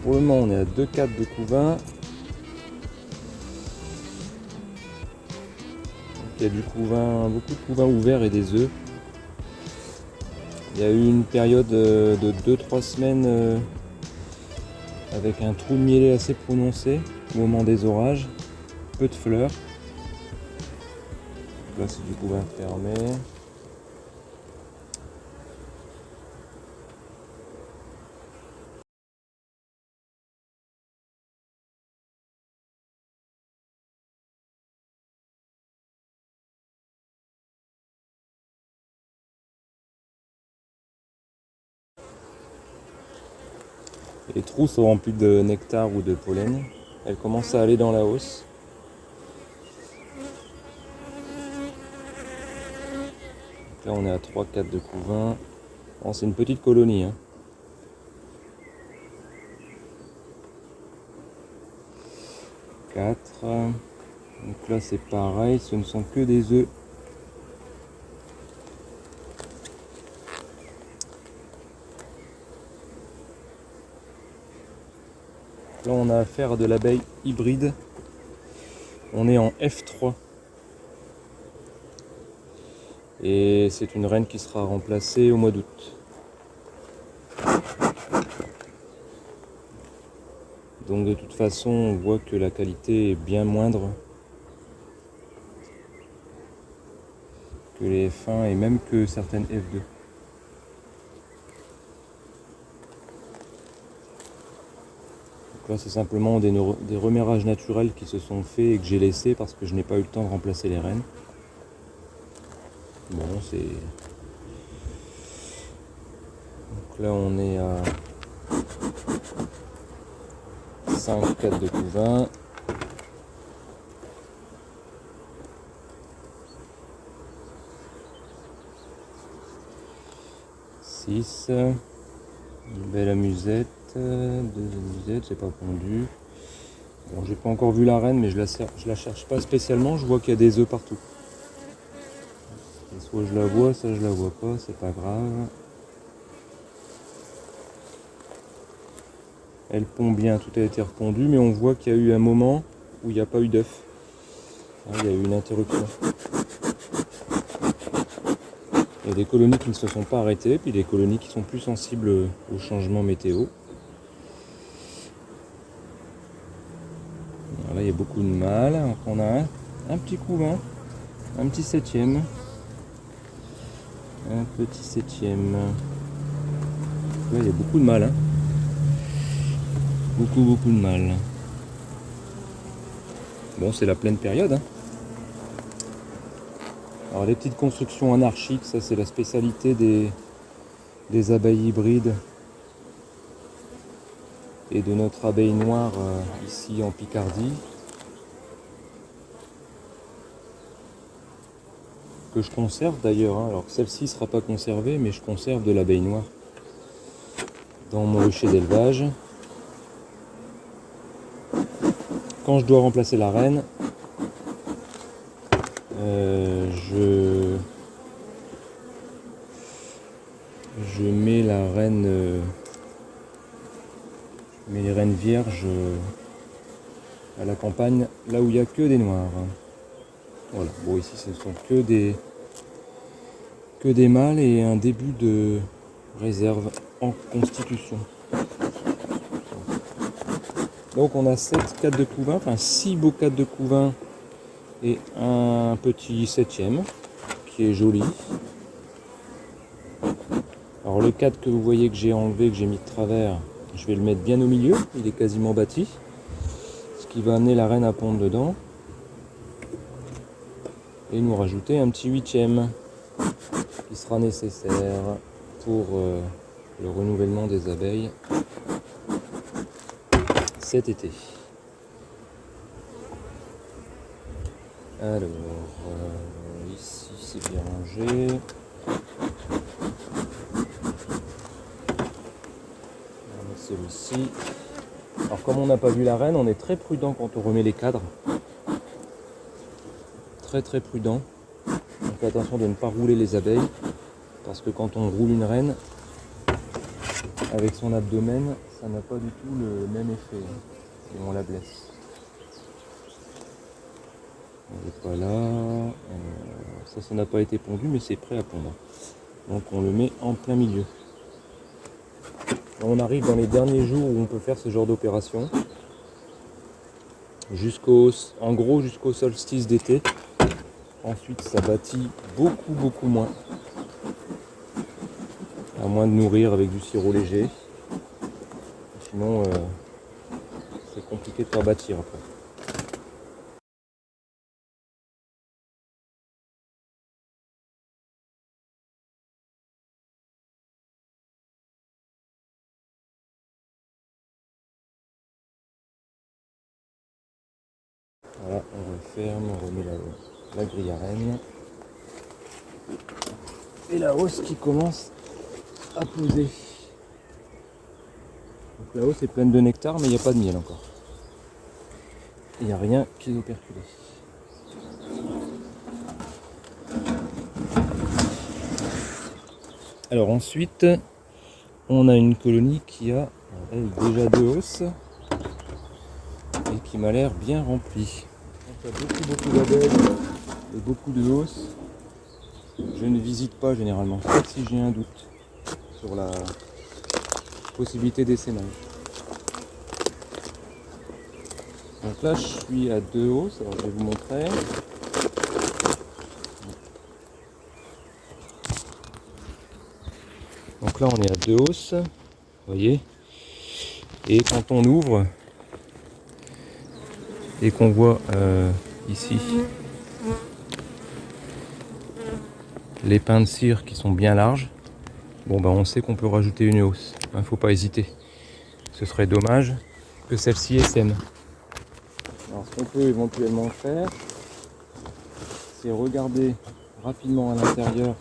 Pour le moment on est à 2,4 de couvain. Il y a du couvain, beaucoup de couvains ouverts et des œufs. Il y a eu une période de 2-3 semaines avec un trou de mielé assez prononcé au moment des orages. Peu de fleurs. Là c'est du couvain fermé. Les trous sont remplis de nectar ou de pollen. Elles commencent à aller dans la hausse. Donc là on est à 3-4 de couvain. Bon, c'est une petite colonie. Hein. 4. Donc là c'est pareil, ce ne sont que des œufs. Là on a affaire à de l'abeille hybride. On est en F3. Et c'est une reine qui sera remplacée au mois d'août. Donc de toute façon on voit que la qualité est bien moindre que les F1 et même que certaines F2. Là, c'est simplement des remérages naturels qui se sont faits et que j'ai laissés parce que je n'ai pas eu le temps de remplacer les reines. Bon, c'est... Donc là, on est à 5-4 de couvain. Une belle amusette. 2 amusettes, j'ai pas pondu. Bon, j'ai pas encore vu la reine, mais je la cherche pas spécialement. Je vois qu'il y a des œufs partout. Et soit je la vois, soit je la vois pas, c'est pas grave. Elle pond bien, tout a été repondu, mais on voit qu'il y a eu un moment où il n'y a pas eu d'œufs. Il y a eu une interruption. Il y a des colonies qui ne se sont pas arrêtées, puis des colonies qui sont plus sensibles aux changements météo. Alors là, il y a beaucoup de mâles. Donc on a un petit couvain, un petit septième. Un petit septième. Là, il y a beaucoup de mâles. Hein. Beaucoup de mâles. Bon, c'est la pleine période. Hein. Alors les petites constructions anarchiques, ça c'est la spécialité des abeilles hybrides et de notre abeille noire ici en Picardie. Que je conserve d'ailleurs, hein. Alors celle-ci ne sera pas conservée, mais je conserve de l'abeille noire dans mon rucher d'élevage. Quand je dois remplacer la reine, je mets la reine, je mets les reines vierges à la campagne, là où il n'y a que des noirs. Voilà, bon ici ce sont que des mâles et un début de réserve en constitution. Donc on a 7 4 de couvain, enfin 6 beaux 4 de couvain et un petit septième qui est joli. Alors le 4 que vous voyez que j'ai enlevé, que j'ai mis de travers, je vais le mettre bien au milieu, il est quasiment bâti. Ce qui va amener la reine à pondre dedans. Et nous rajouter un petit huitième qui sera nécessaire pour le renouvellement des abeilles cet été. Alors, ici c'est bien rangé. Celui-ci. Alors comme on n'a pas vu la reine, on est très prudent quand on remet les cadres. Très prudent. On fait attention de ne pas rouler les abeilles. Parce que quand on roule une reine, avec son abdomen, ça n'a pas du tout le même effet si on la blesse. On n'est pas là. Ça n'a pas été pondu, mais c'est prêt à pondre. Donc on le met en plein milieu. On arrive dans les derniers jours où on peut faire ce genre d'opération. En gros jusqu'au solstice d'été. Ensuite ça bâtit beaucoup moins. À moins de nourrir avec du sirop léger. Sinon c'est compliqué de faire bâtir après. Voilà, on referme, on remet la grille à renne. Et la hausse qui commence à poser. Donc la hausse est pleine de nectar, mais il n'y a pas de miel encore. Il n'y a rien qui est operculé. Alors ensuite, on a une colonie qui a elle, déjà 2 hausses et qui m'a l'air bien remplie. Il y a beaucoup d'abeilles et beaucoup de hausses. Je ne visite pas généralement, sauf si j'ai un doute sur la possibilité d'essaimage. Donc là je suis à 2 hausses, alors je vais vous montrer. Donc là on est à 2 hausses, vous voyez. Et quand on ouvre et qu'on voit ici les pins de cire qui sont bien larges, bon ben on sait qu'on peut rajouter une hausse. Il ne faut pas hésiter. Ce serait dommage que celle-ci essaime. Alors ce qu'on peut éventuellement faire, c'est regarder rapidement à l'intérieur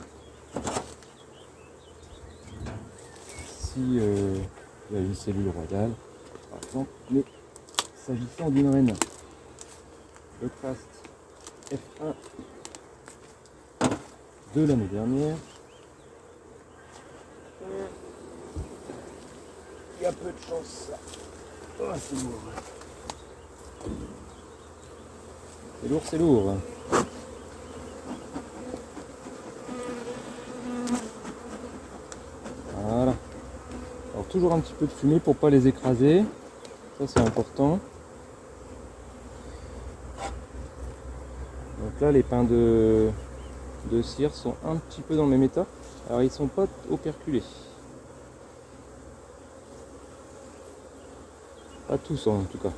si il y a une cellule royale, par exemple, mais s'agissant d'une reine de caste F1 de l'année dernière, il y a peu de chance. Oh, c'est lourd. C'est lourd, c'est lourd. Voilà. Alors toujours un petit peu de fumée pour pas les écraser. Ça c'est important. Donc là les pins de cire sont un petit peu dans le même état. Alors ils sont pas operculés. Pas tous en tout cas.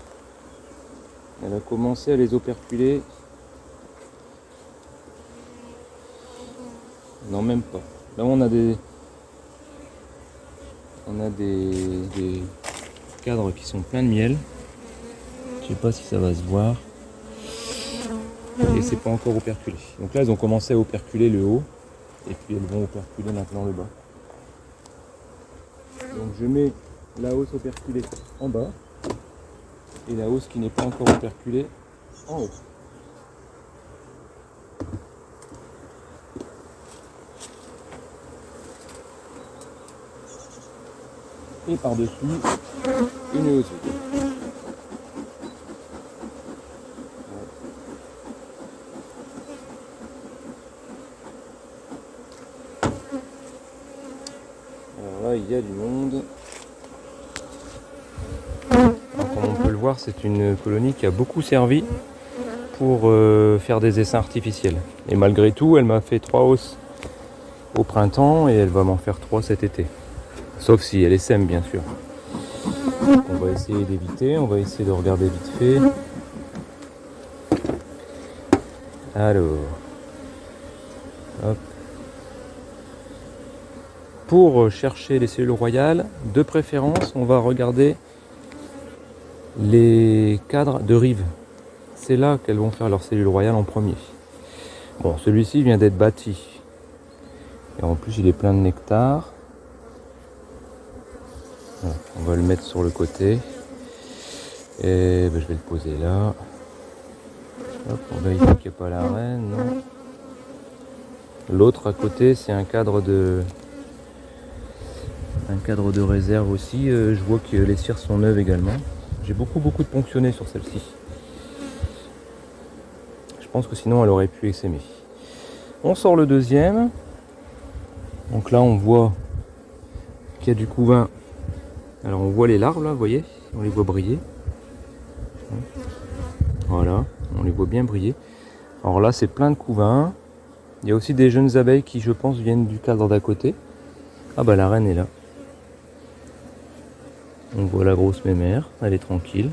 Elle a commencé à les operculer. Non, même pas. Là on a des cadres qui sont pleins de miel. Je sais pas si ça va se voir. Et c'est pas encore operculé. Donc là elles ont commencé à operculer le haut. Et puis elles vont operculer maintenant le bas. Donc je mets la hausse operculée en bas. Et la hausse qui n'est pas encore operculée en haut. Et par-dessus, une hausse vide. Alors là, il y a du monde. Alors, comme on peut le voir, c'est une colonie qui a beaucoup servi pour faire des essaims artificiels. Et malgré tout, elle m'a fait 3 hausses au printemps et elle va m'en faire 3 cet été. Sauf si elle essaime, bien sûr. Donc on va essayer d'éviter, on va essayer de regarder vite fait. Alors, hop. Pour chercher les cellules royales, de préférence, on va regarder les cadres de rive. C'est là qu'elles vont faire leurs cellules royales en premier. Bon, celui-ci vient d'être bâti. Et en plus, il est plein de nectar. Voilà, on va le mettre sur le côté. Et ben, je vais le poser là. Hop, on vérifie qu'il n'y a pas la reine. Non. L'autre à côté, c'est un cadre Un cadre de réserve aussi. Je vois que les cires sont neuves également. J'ai beaucoup de ponctionnés sur celle-ci. Je pense que sinon elle aurait pu essaimer. On sort le deuxième. Donc là on voit qu'il y a du couvain. Alors on voit les larves là, vous voyez, on les voit briller. Voilà, on les voit bien briller. Alors là c'est plein de couvains. Il y a aussi des jeunes abeilles qui je pense viennent du cadre d'à côté. Ah bah la reine est là. On voit la grosse mémère, elle est tranquille.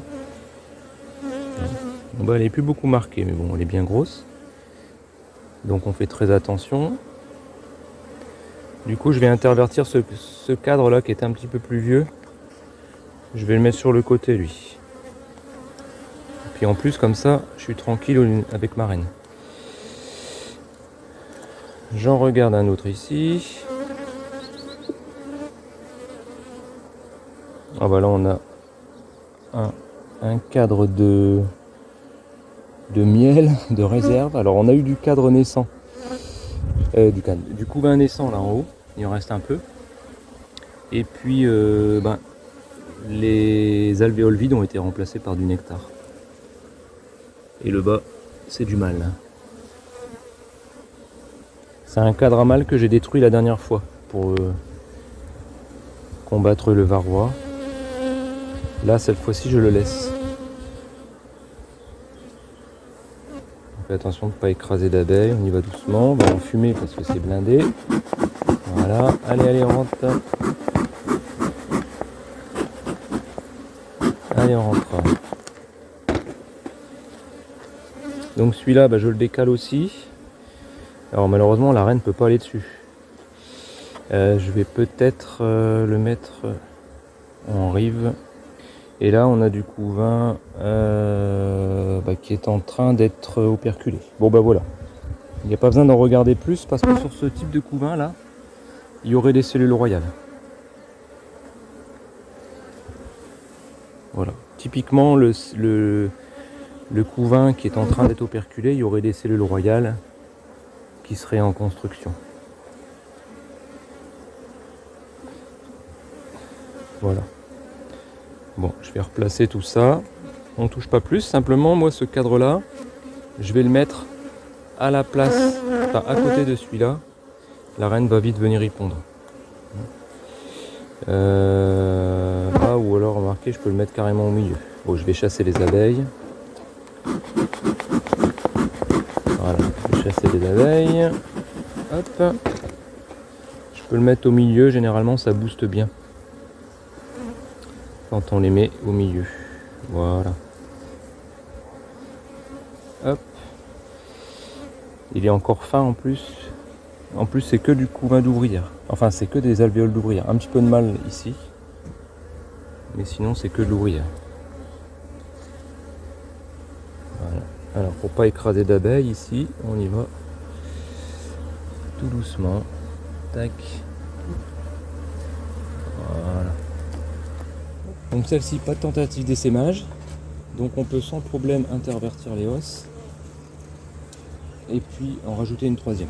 Bon bah elle est plus beaucoup marquée, mais bon elle est bien grosse. Donc on fait très attention. Du coup je vais intervertir ce cadre là qui est un petit peu plus vieux. Je vais le mettre sur le côté lui. Puis en plus comme ça je suis tranquille avec ma reine. J'en regarde un autre ici. Ah bah là on a un cadre de miel, de réserve. Alors on a eu du cadre naissant. Du couvain naissant là en haut. Il en reste un peu. Et puis les alvéoles vides ont été remplacées par du nectar. Et le bas c'est du mâle. C'est un cadre à mâle que j'ai détruit la dernière fois pour combattre le varroa. Là cette fois-ci je le laisse. Fais attention de ne pas écraser d'abeilles, on y va doucement, on va en fumer parce que c'est blindé. Voilà, allez on rentre. Allez on rentre. Donc celui-là je le décale aussi. Alors malheureusement la reine ne peut pas aller dessus. Je vais peut-être le mettre en rive. Et là on a du couvain qui est en train d'être operculé. Bon bah voilà. Il n'y a pas besoin d'en regarder plus parce que sur ce type de couvain là, il y aurait des cellules royales. Voilà. Typiquement le couvain qui est en train d'être operculé, il y aurait des cellules royales qui seraient en construction. Voilà. Bon, je vais replacer tout ça. On touche pas plus. Simplement, moi, ce cadre-là, je vais le mettre à la place, enfin à côté de celui-là. La reine va vite venir y pondre. Ou alors, remarquez, je peux le mettre carrément au milieu. Bon, je vais chasser les abeilles. Voilà, je vais chasser les abeilles. Hop. Je peux le mettre au milieu. Généralement, ça booste bien quand on les met au milieu. Voilà. Hop. Il est encore fin en plus. En plus c'est que du couvain d'ouvrière. Enfin c'est que des alvéoles d'ouvrière. Un petit peu de mâle ici. Mais sinon c'est que de l'ouvrière. Voilà. Alors pour pas écraser d'abeilles ici, on y va tout doucement. Tac. Voilà. Donc celle-ci, pas de tentative d'essaimage. Donc on peut sans problème intervertir les hausses. Et puis en rajouter une troisième.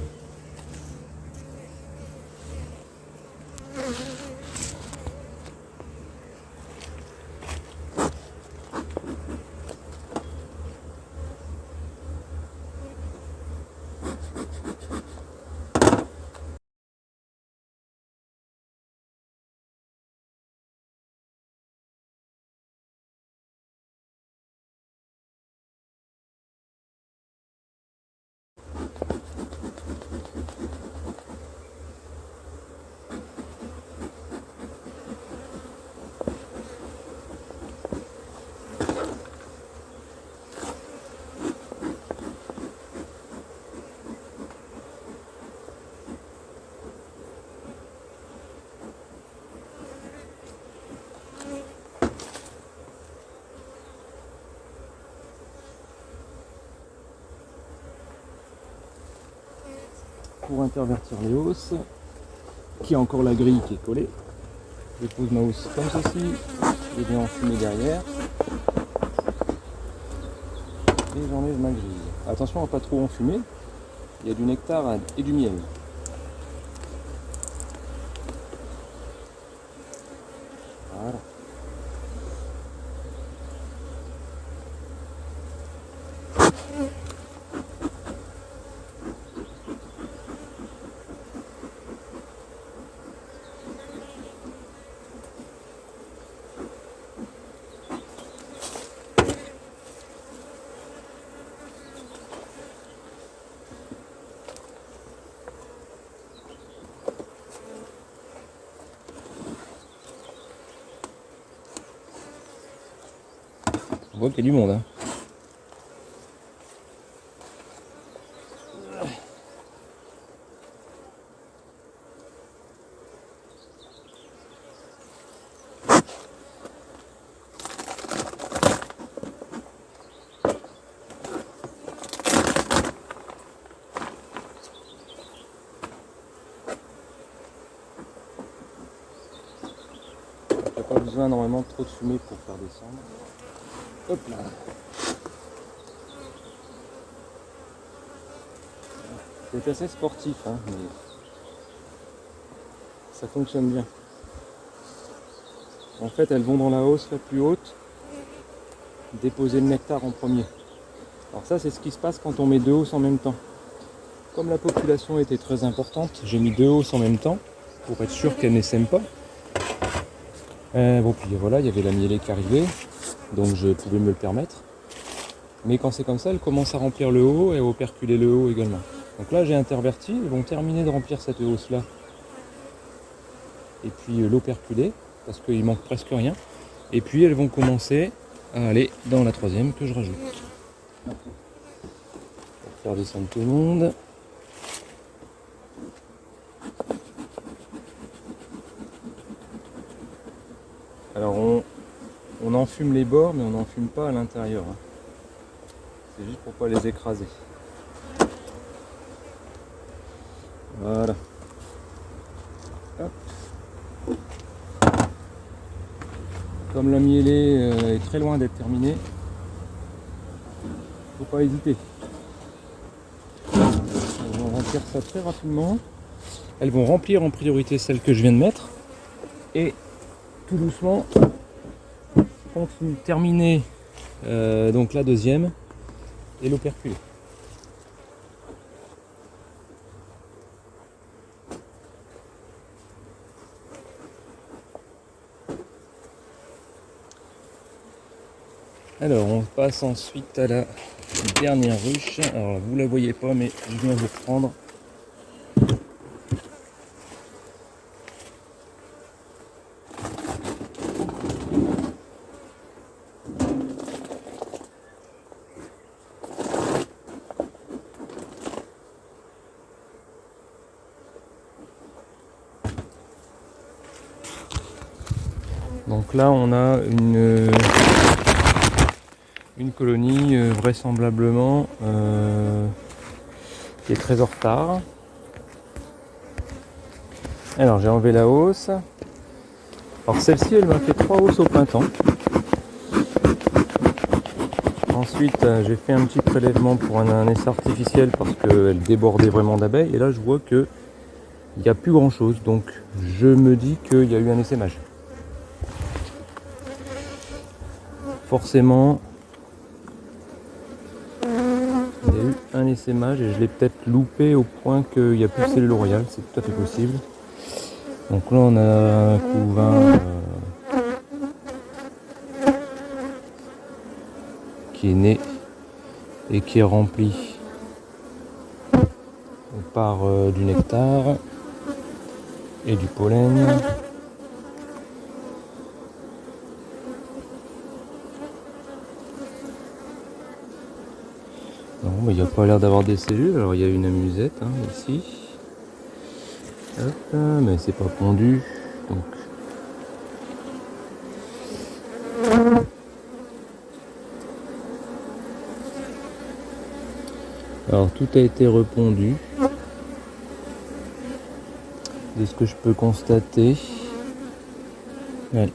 Pour intervertir les hausses, qui a encore la grille qui est collée, je pose ma hausse comme ceci, je viens enfumer derrière et j'enlève ma grille. Attention à ne pas trop enfumer, il y a du nectar et du miel. On voit qu'il y a du monde. Hein. Il n'y a pas besoin normalement de trop de fumée pour faire descendre. Hop là. C'est assez sportif, hein, mais ça fonctionne bien. En fait, elles vont dans la hausse la plus haute, déposer le nectar en premier. Alors ça, c'est ce qui se passe quand on met deux hausses en même temps. Comme la population était très importante, j'ai mis deux hausses en même temps, pour être sûr qu'elles n'essaiment pas. Bon, puis voilà, il y avait la mielée qui arrivait, donc je pouvais me le permettre. Mais quand c'est comme ça, elles commencent à remplir le haut et à operculer le haut également. Donc là, j'ai interverti, elles vont terminer de remplir cette hausse-là. Et puis l'operculer, parce qu'il manque presque rien. Et puis elles vont commencer à aller dans la troisième que je rajoute. Pour faire descendre tout le monde. Alors on enfume les bords, mais on n'enfume pas à l'intérieur. Hein. C'est juste pour pas les écraser. Voilà. Hop. Comme la mielée est très loin d'être terminée, faut pas hésiter. Elles vont remplir ça très rapidement. Elles vont remplir en priorité celle que je viens de mettre. Et tout doucement, continue terminer donc la deuxième et l'operculer. Alors on passe ensuite à la dernière ruche. Alors vous la voyez pas, mais je viens vous reprendre. Donc là on a une colonie vraisemblablement qui est très en retard. Alors j'ai enlevé la hausse. Alors celle-ci elle m'a fait 3 hausses au printemps. Ensuite j'ai fait un petit prélèvement pour un essai artificiel parce qu'elle débordait vraiment d'abeilles. Et là je vois que il n'y a plus grand chose. Donc je me dis qu'il y a eu un essaimage. Forcément, il y a eu un essaimage et je l'ai peut-être loupé au point qu'il n'y a plus de cellules royales, c'est tout à fait possible. Donc là on a un couvain qui est né et qui est rempli par du nectar et du pollen. Non, il n'y a pas l'air d'avoir des cellules. Alors il y a une amusette hein, ici. Hop, mais c'est pas pondu. Donc. Alors tout a été repondu. De ce que je peux constater. Ouais.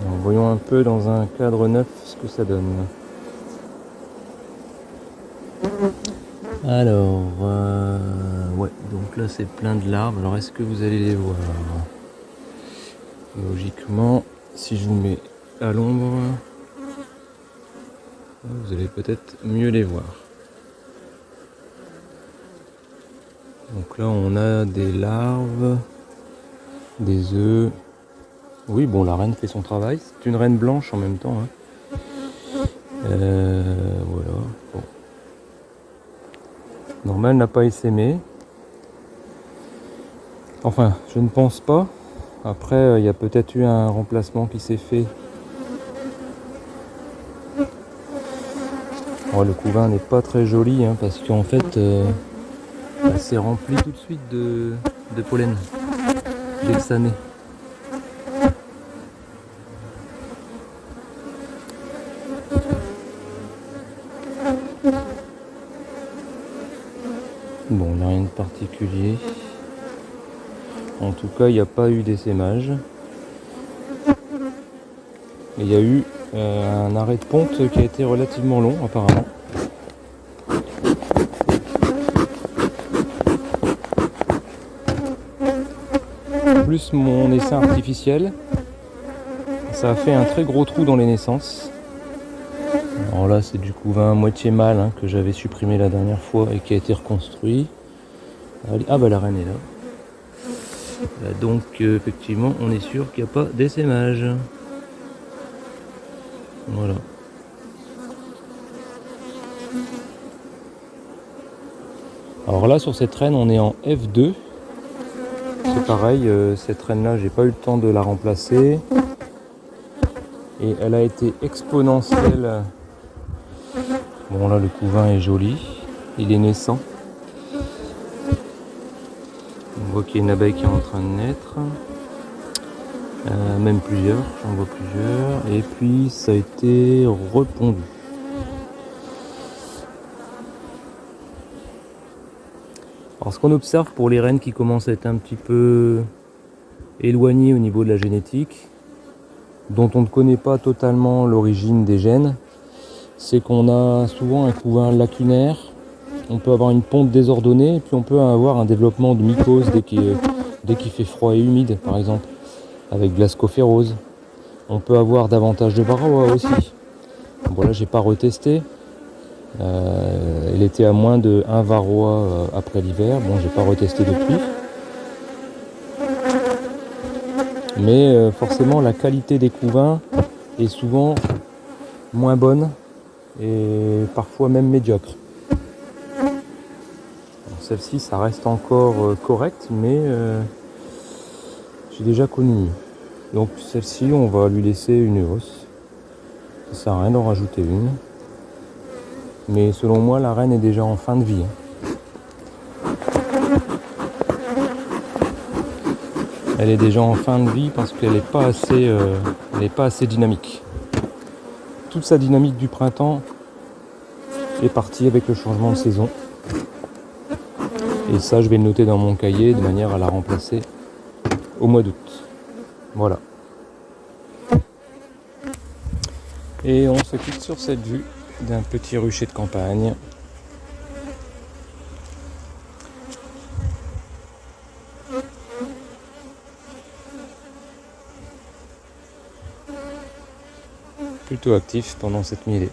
Alors, voyons un peu dans un cadre neuf ce que ça donne. Alors, ouais, donc là c'est plein de larves. Alors est-ce que vous allez les voir? Logiquement, si je vous mets à l'ombre, vous allez peut-être mieux les voir. Donc là on a des larves, des œufs. Oui bon, la reine fait son travail, c'est une reine blanche en même temps. Hein. Voilà. Bon. Normal n'a pas essaimé. Enfin, je ne pense pas. Après, il y a peut-être eu un remplacement qui s'est fait. Oh, le couvain n'est pas très joli hein, parce qu'en fait, c'est rempli tout de suite de pollen dès que ça naît. Bon, il n'y a rien de particulier. En tout cas, il n'y a pas eu d'essaimage. Il y a eu un arrêt de ponte qui a été relativement long apparemment. Plus mon essaim artificiel, ça a fait un très gros trou dans les naissances. Alors là c'est du couvain moitié mâle hein, que j'avais supprimé la dernière fois et qui a été reconstruit. Ah bah la reine est là. Donc effectivement on est sûr qu'il n'y a pas d'essaimage. Voilà. Alors là sur cette reine on est en F2. C'est pareil, cette reine là j'ai pas eu le temps de la remplacer. Et elle a été exponentielle. Bon là le couvain est joli, il est naissant. On voit qu'il y a une abeille qui est en train de naître. Même plusieurs, j'en vois plusieurs. Et puis ça a été repondu. Alors ce qu'on observe pour les reines qui commencent à être un petit peu éloignées au niveau de la génétique, dont on ne connaît pas totalement l'origine des gènes, c'est qu'on a souvent un couvain lacunaire, on peut avoir une ponte désordonnée, et puis on peut avoir un développement de mycose dès qu'il fait froid et humide, par exemple, avec de la scophérose. On peut avoir davantage de varroa aussi. Bon là j'ai pas retesté. Il était à moins de 1 varroa après l'hiver. Bon j'ai pas retesté depuis. Mais forcément la qualité des couvains est souvent moins bonne et parfois même médiocre. Celle-ci ça reste encore correct mais j'ai déjà connu mieux. Donc celle-ci on va lui laisser une hausse. Ça sert à rien d'en rajouter une. Mais selon moi la reine est déjà en fin de vie. Elle est déjà en fin de vie parce qu'elle n'est pas assez dynamique. Toute sa dynamique du printemps est partie avec le changement de saison. Et ça je vais le noter dans mon cahier de manière à la remplacer au mois d'août. Voilà. Et on se quitte sur cette vue d'un petit rucher de campagne. Plutôt actif pendant cette mielée.